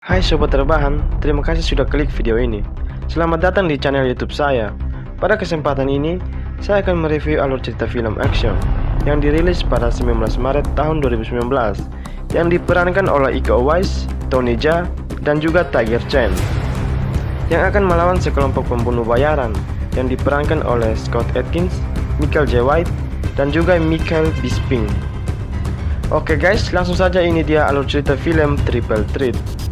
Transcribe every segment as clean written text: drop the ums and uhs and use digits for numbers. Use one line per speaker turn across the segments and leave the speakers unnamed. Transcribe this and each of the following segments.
Hai Sobat Rebahan, terima kasih sudah klik video ini. Selamat datang di channel YouTube saya. Pada kesempatan ini, saya akan mereview alur cerita film action yang dirilis pada 19 Maret tahun 2019 yang diperankan oleh Iko Uwais, Tony Jaa, dan juga Tiger Chen, yang akan melawan sekelompok pembunuh bayaran yang diperankan oleh Scott Adkins, Michael Jai White, dan juga Michael Bisping. Oke guys, langsung saja ini dia alur cerita film Triple Threat.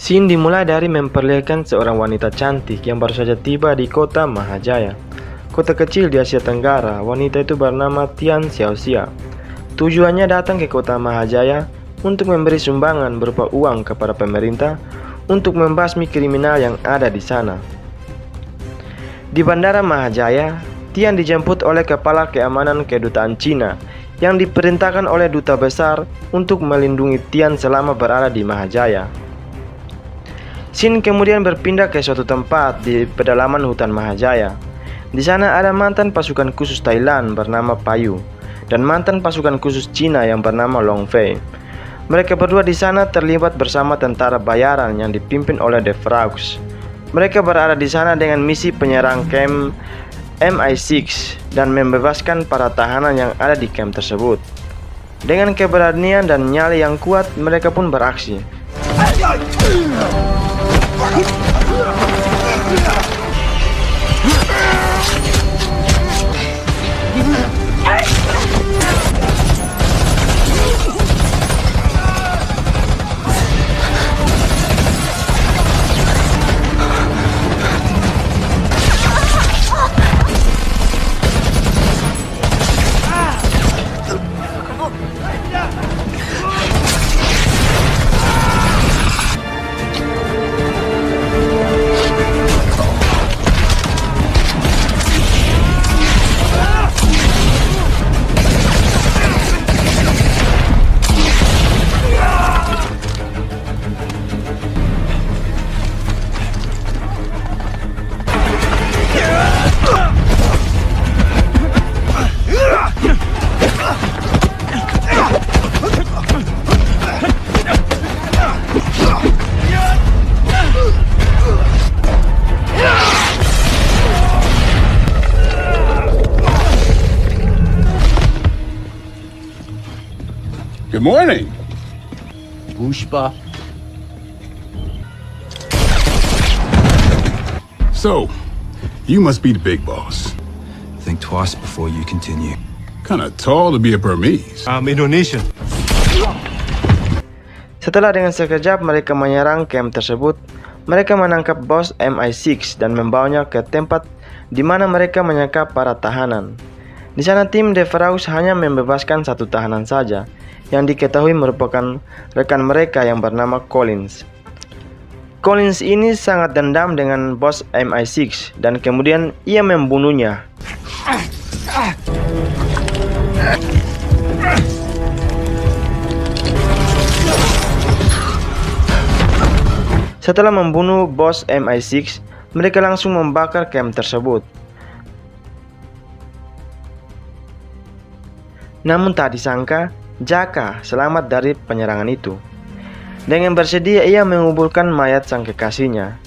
Scene dimulai dari memperlihatkan seorang wanita cantik yang baru saja tiba di kota Mahajaya, kota kecil di Asia Tenggara. Wanita itu bernama Tian Xiaoxia. Tujuannya datang ke kota Mahajaya untuk memberi sumbangan berupa uang kepada pemerintah untuk membasmi kriminal yang ada di sana. Di Bandara Mahajaya, Tian dijemput oleh kepala keamanan kedutaan Cina yang diperintahkan oleh duta besar untuk melindungi Tian selama berada di Mahajaya. Scene kemudian berpindah ke suatu tempat di pedalaman hutan Mahajaya. Di sana ada mantan pasukan khusus Thailand bernama Payu dan mantan pasukan khusus Cina yang bernama Long Fei. Mereka berdua di sana terlibat bersama tentara bayaran yang dipimpin oleh The Frogs. Mereka berada di sana dengan misi penyerang camp MI6 dan membebaskan para tahanan yang ada di camp tersebut. Dengan keberanian dan nyali yang kuat, mereka pun beraksi.
Good morning.
Pushpa.
So, you must be the big boss.
Think twice before you continue.
Kinda tall to be a Burmese.
I'm Indonesian.
Setelah dengan sekejap mereka menyerang camp tersebut, mereka menangkap bos MI6 dan membawanya ke tempat di mana mereka menyekap para tahanan. Di sana tim The Frogs hanya membebaskan satu tahanan saja, yang diketahui merupakan rekan mereka yang bernama Collins. Collins ini sangat dendam dengan bos MI6 dan kemudian ia membunuhnya. Setelah membunuh bos MI6, mereka langsung membakar camp tersebut. Namun tak disangka, Jaka selamat dari penyerangan itu. Dengan bersedia ia menguburkan mayat sang kekasihnya.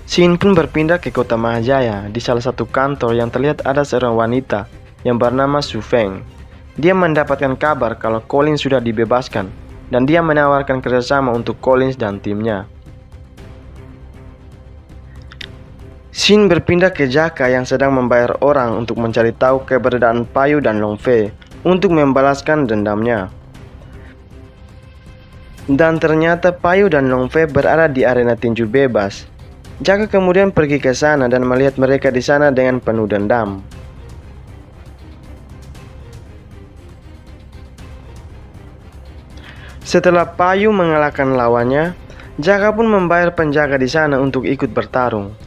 Scene pun berpindah ke kota Mahajaya. Di salah satu kantor yang terlihat ada seorang wanita yang bernama Su Feng. Dia mendapatkan kabar kalau Collins sudah dibebaskan dan dia menawarkan kerjasama untuk Collins dan timnya. Scene berpindah ke Jaka yang sedang membayar orang untuk mencari tahu keberadaan Payu dan Long Fei untuk membalaskan dendamnya. Dan ternyata Payu dan Long Fei berada di arena tinju bebas. Jaka kemudian pergi ke sana dan melihat mereka di sana dengan penuh dendam. Setelah Payu mengalahkan lawannya, Jaka pun membayar penjaga di sana untuk ikut bertarung.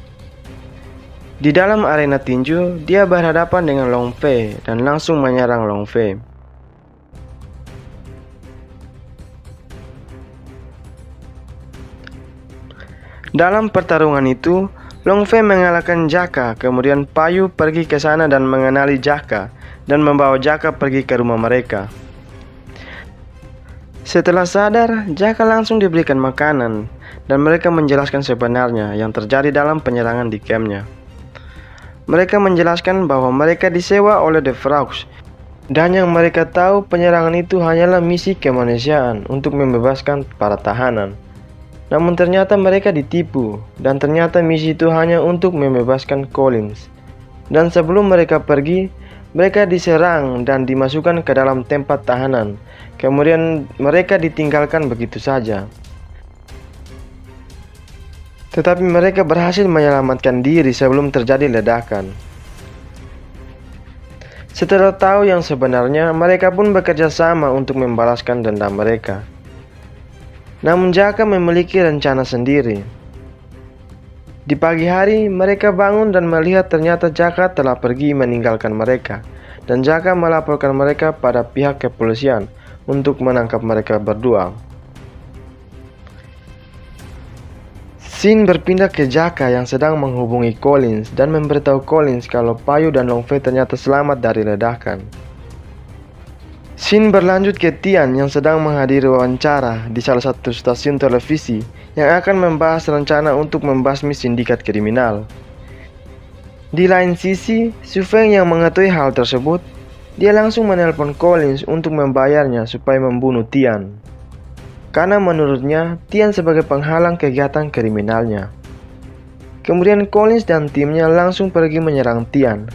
Di dalam arena tinju, dia berhadapan dengan Long Fei dan langsung menyerang Long Fei. Dalam pertarungan itu, Long Fei mengalahkan Jaka, kemudian Payu pergi ke sana dan mengenali Jaka dan membawa Jaka pergi ke rumah mereka. Setelah sadar, Jaka langsung diberikan makanan dan mereka menjelaskan sebenarnya yang terjadi dalam penyerangan di kampnya. Mereka menjelaskan bahwa mereka disewa oleh The Frogs dan yang mereka tahu penyerangan itu hanyalah misi kemanusiaan untuk membebaskan para tahanan. Namun ternyata mereka ditipu dan ternyata misi itu hanya untuk membebaskan Collins. Dan sebelum mereka pergi, mereka diserang dan dimasukkan ke dalam tempat tahanan. Kemudian mereka ditinggalkan begitu saja. Tetapi mereka berhasil menyelamatkan diri sebelum terjadi ledakan. Setelah tahu yang sebenarnya, mereka pun bekerja sama untuk membalaskan dendam mereka. Namun Jaka memiliki rencana sendiri. Di pagi hari, mereka bangun dan melihat ternyata Jaka telah pergi meninggalkan mereka. Dan Jaka melaporkan mereka pada pihak kepolisian untuk menangkap mereka berdua. Scene berpindah ke Jaka yang sedang menghubungi Collins dan memberitahu Collins kalau Payu dan Long Fei ternyata selamat dari ledakan. Scene berlanjut ke Tian yang sedang menghadiri wawancara di salah satu stasiun televisi yang akan membahas rencana untuk membasmi sindikat kriminal. Di lain sisi, Su Feng yang mengetahui hal tersebut, dia langsung menelpon Collins untuk membayarnya supaya membunuh Tian. Karena menurutnya, Tian sebagai penghalang kegiatan kriminalnya. Kemudian Collins dan timnya langsung pergi menyerang Tian.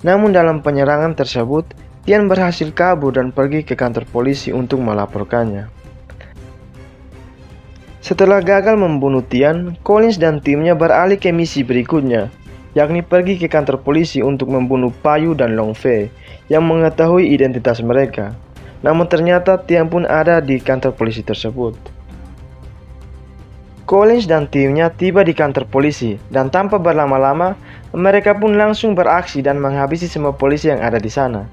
Namun dalam penyerangan tersebut, Tian berhasil kabur dan pergi ke kantor polisi untuk melaporkannya. Setelah gagal membunuh Tian, Collins dan timnya beralih ke misi berikutnya, yakni pergi ke kantor polisi untuk membunuh Payu dan Long Fei yang mengetahui identitas mereka. Namun ternyata Tian pun ada di kantor polisi tersebut. Collins dan timnya tiba di kantor polisi dan tanpa berlama-lama, mereka pun langsung beraksi dan menghabisi semua polisi yang ada di sana.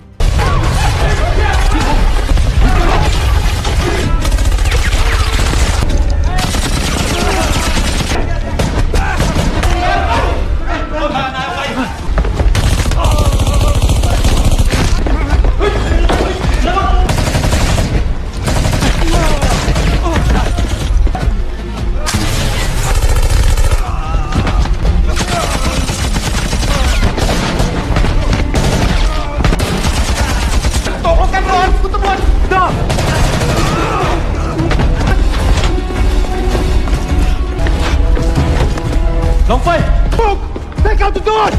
Long Fei! Book! Take out the door!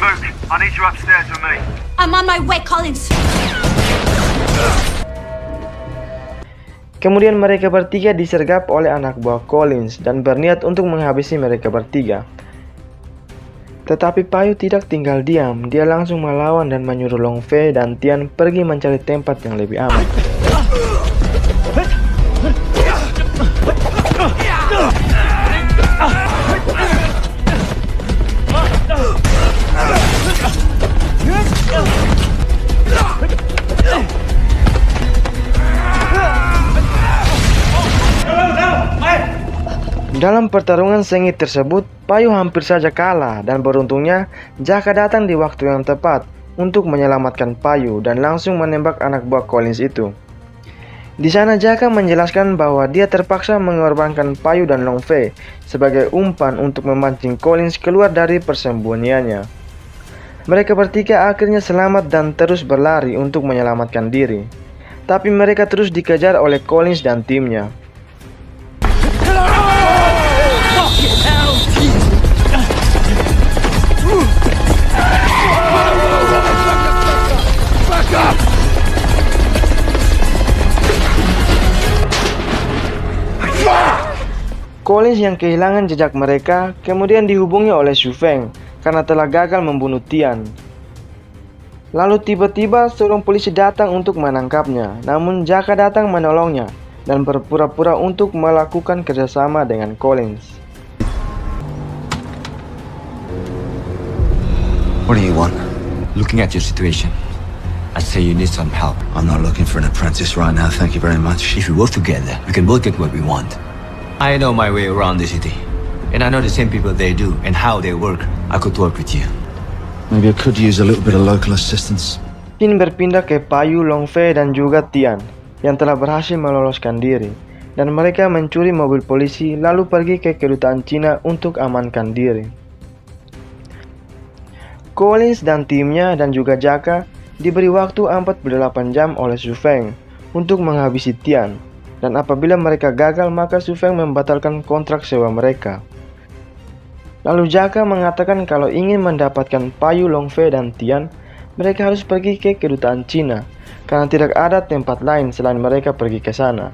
Mook, I need you upstairs with me.
I'm on my way, Collins.
Kemudian mereka bertiga disergap oleh anak buah Collins dan berniat untuk menghabisi mereka bertiga. Tetapi Payu tidak tinggal diam, dia langsung melawan dan menyuruh Long Fei dan Tian pergi mencari tempat yang lebih aman. Dalam pertarungan sengit tersebut, Payu hampir saja kalah dan beruntungnya Jaka datang di waktu yang tepat untuk menyelamatkan Payu dan langsung menembak anak buah Collins itu. Di sana Jaka menjelaskan bahwa dia terpaksa mengorbankan Payu dan Long Fei sebagai umpan untuk memancing Collins keluar dari persembunyiannya. Mereka bertiga akhirnya selamat dan terus berlari untuk menyelamatkan diri. Tapi mereka terus dikejar oleh Collins dan timnya. Collins yang kehilangan jejak mereka kemudian dihubungi oleh Xu Feng karena telah gagal membunuh Tian. Lalu tiba-tiba seorang polisi datang untuk menangkapnya, namun Jaka datang menolongnya dan berpura-pura untuk melakukan kerjasama dengan Collins.
What do you want?
Looking at your situation, I say you need some help.
I'm not looking for an apprentice right now, thank you very much.
If we work together, we can both get what we want. I know my way around the city, and I know the same people they do and how they work. I could work with you.
Maybe I could use a little bit of local assistance.
Qin berpindah ke Payu, Long Fei, dan juga Tian yang telah berhasil meloloskan diri, dan mereka mencuri mobil polisi lalu pergi ke kedutaan Cina untuk amankan diri. Collins dan timnya dan juga Jaka diberi waktu 48 jam oleh Xu Feng untuk menghabisi Tian, dan apabila mereka gagal maka Xu Feng membatalkan kontrak sewa mereka. Lalu Jaka mengatakan kalau ingin mendapatkan Payu, Long Fei, dan Tian, mereka harus pergi ke kedutaan Cina karena tidak ada tempat lain selain mereka pergi ke sana.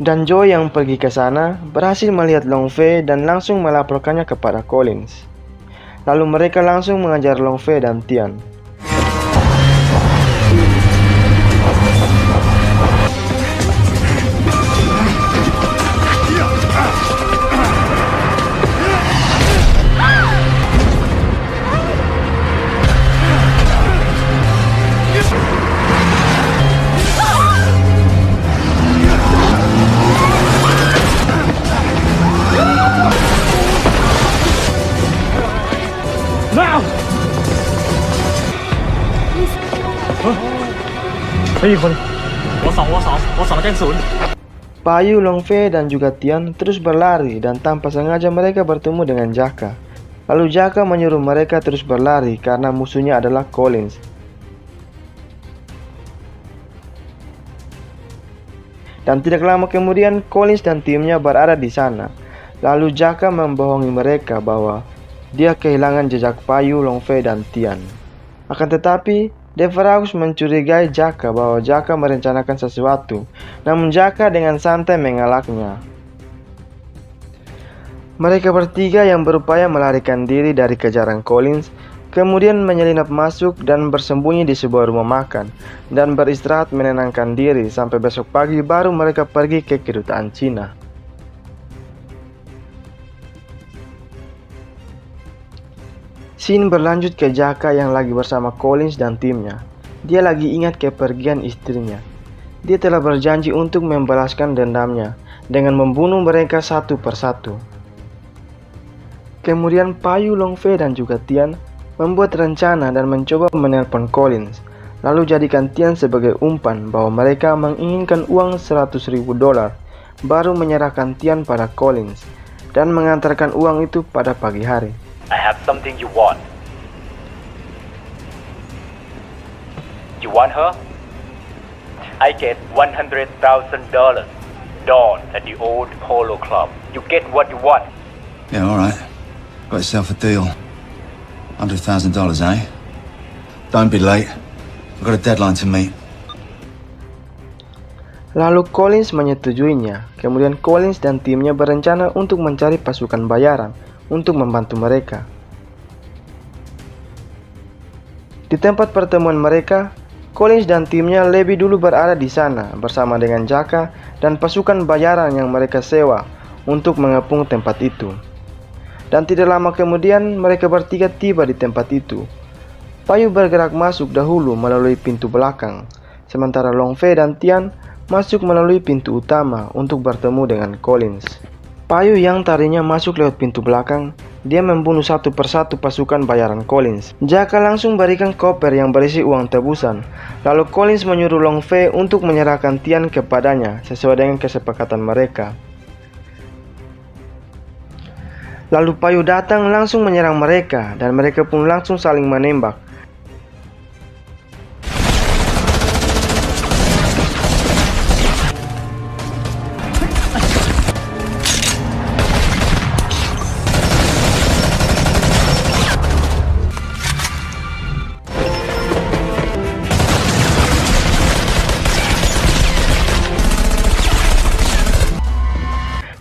Dan Joe yang pergi ke sana berhasil melihat Long Fei dan langsung melaporkannya kepada Collins. Lalu mereka langsung mengajar Long Fei dan Tian.
Now!
，Payu, Long Fei, dan juga Tian terus berlari dan tanpa sengaja mereka bertemu dengan Jaka. Lalu Jaka menyuruh mereka terus berlari karena musuhnya adalah Collins. Dan tidak lama kemudian Collins dan timnya berada di sana. Lalu Jaka membohongi mereka bahwa dia kehilangan jejak Payu, Long Fei, dan Tian. Akan tetapi, Devaragus mencurigai Jaka bahwa Jaka merencanakan sesuatu, namun Jaka dengan santai mengelaknya. Mereka bertiga yang berupaya melarikan diri dari kejaran Collins, kemudian menyelinap masuk dan bersembunyi di sebuah rumah makan, dan beristirahat menenangkan diri sampai besok pagi baru mereka pergi ke kedutaan Cina. Scene berlanjut ke Jaka yang lagi bersama Collins dan timnya. Dia lagi ingat kepergian istrinya. Dia telah berjanji untuk membalaskan dendamnya dengan membunuh mereka satu persatu. Kemudian Payu, Long Fei, dan juga Tian membuat rencana dan mencoba menelpon Collins, lalu jadikan Tian sebagai umpan bahwa mereka menginginkan uang $100.000, baru menyerahkan Tian pada Collins dan mengantarkan uang itu pada pagi hari.
I have something you want. You want her? I get $100,000. Dawn at the old Polo Club. You get what you want.
Yeah, alright. Got yourself a deal. $100,000, eh? Don't be late. I've got a deadline to meet.
Lalu Collins menyetujuinya. Kemudian Collins dan timnya berencana untuk mencari pasukan bayaran untuk membantu mereka. Di tempat pertemuan mereka, Collins dan timnya lebih dulu berada di sana bersama dengan Jaka dan pasukan bayaran yang mereka sewa untuk mengepung tempat itu. Dan tidak lama kemudian mereka bertiga tiba di tempat itu. Payu bergerak masuk dahulu melalui pintu belakang, sementara Long Fei dan Tian masuk melalui pintu utama untuk bertemu dengan Collins. Payu yang tadinya masuk lewat pintu belakang, dia membunuh satu persatu pasukan bayaran Collins. Jaka langsung berikan koper yang berisi uang tebusan. Lalu Collins menyuruh Long Fei untuk menyerahkan Tian kepadanya sesuai dengan kesepakatan mereka. Lalu Payu datang langsung menyerang mereka dan mereka pun langsung saling menembak.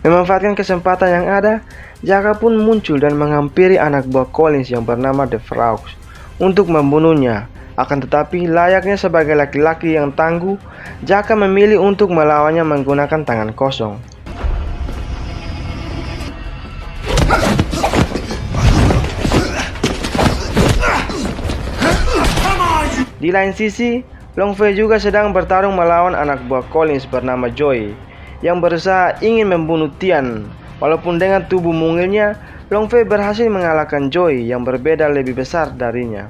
Memanfaatkan kesempatan yang ada, Jaka pun muncul dan menghampiri anak buah Collins yang bernama The Frogs untuk membunuhnya. Akan tetapi, layaknya sebagai laki-laki yang tangguh, Jaka memilih untuk melawannya menggunakan tangan kosong. Di lain sisi, Long Fei juga sedang bertarung melawan anak buah Collins bernama Joy yang berusaha ingin membunuh Tian. Walaupun dengan tubuh mungilnya, Long Fei berhasil mengalahkan Joy yang berbeda lebih besar darinya.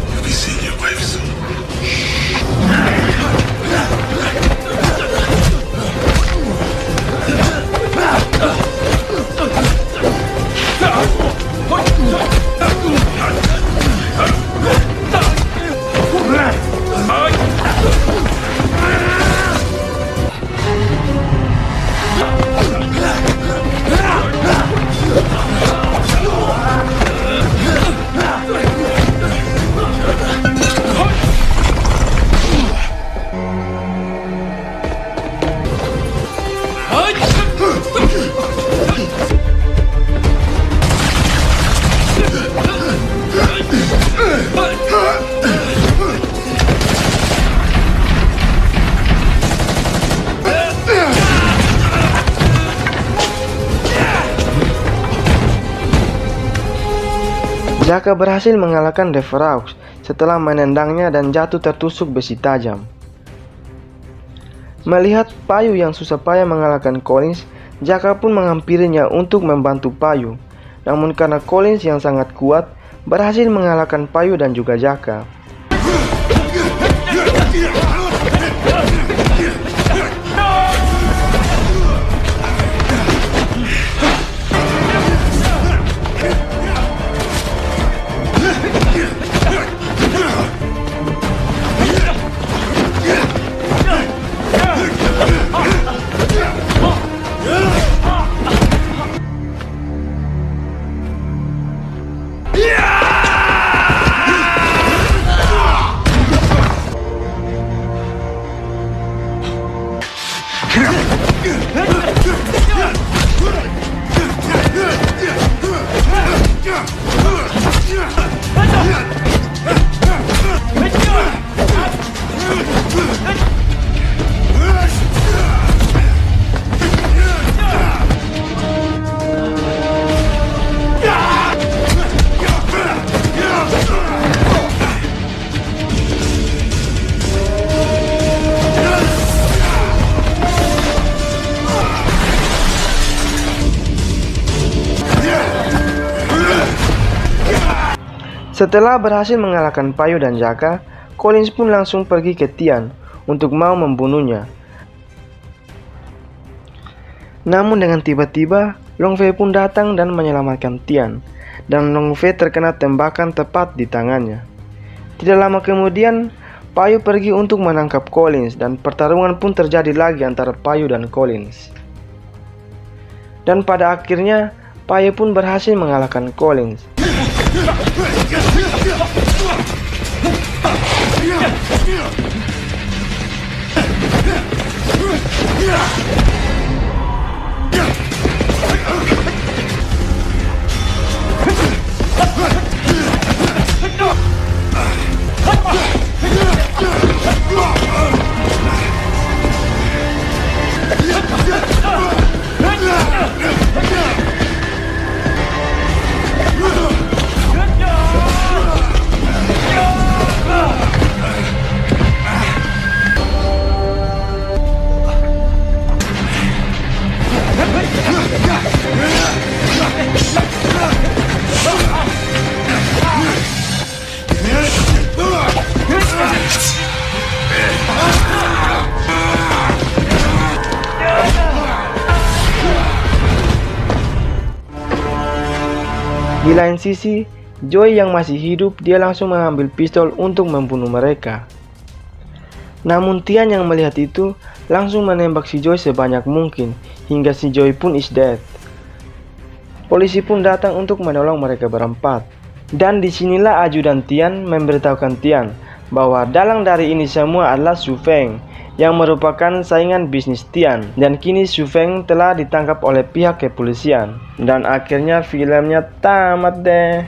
You'll be seeing your wife soon.
Jaka berhasil mengalahkan The Frogs setelah menendangnya dan jatuh tertusuk besi tajam. Melihat Payu yang susah payah mengalahkan Collins, Jaka pun menghampirinya untuk membantu Payu. Namun karena Collins yang sangat kuat, berhasil mengalahkan Payu dan juga Jaka. Setelah berhasil mengalahkan Payu dan Jaka, Collins pun langsung pergi ke Tian untuk mau membunuhnya. Namun dengan tiba-tiba, Long Fei pun datang dan menyelamatkan Tian, dan Long Fei terkena tembakan tepat di tangannya. Tidak lama kemudian, Payu pergi untuk menangkap Collins dan pertarungan pun terjadi lagi antara Payu dan Collins. Dan pada akhirnya, Payu pun berhasil mengalahkan Collins. Di lain sisi, Joy yang masih hidup, dia langsung mengambil pistol untuk membunuh mereka. Namun Tian yang melihat itu langsung menembak si Joy sebanyak mungkin hingga si Joy pun is dead. Polisi pun datang untuk menolong mereka berempat. Dan disinilah ajudan Tian memberitahukan Tian bahwa dalang dari ini semua adalah Su Feng, yang merupakan saingan bisnis Tian. Dan kini Su Feng telah ditangkap oleh pihak kepolisian. Dan akhirnya filmnya tamat deh.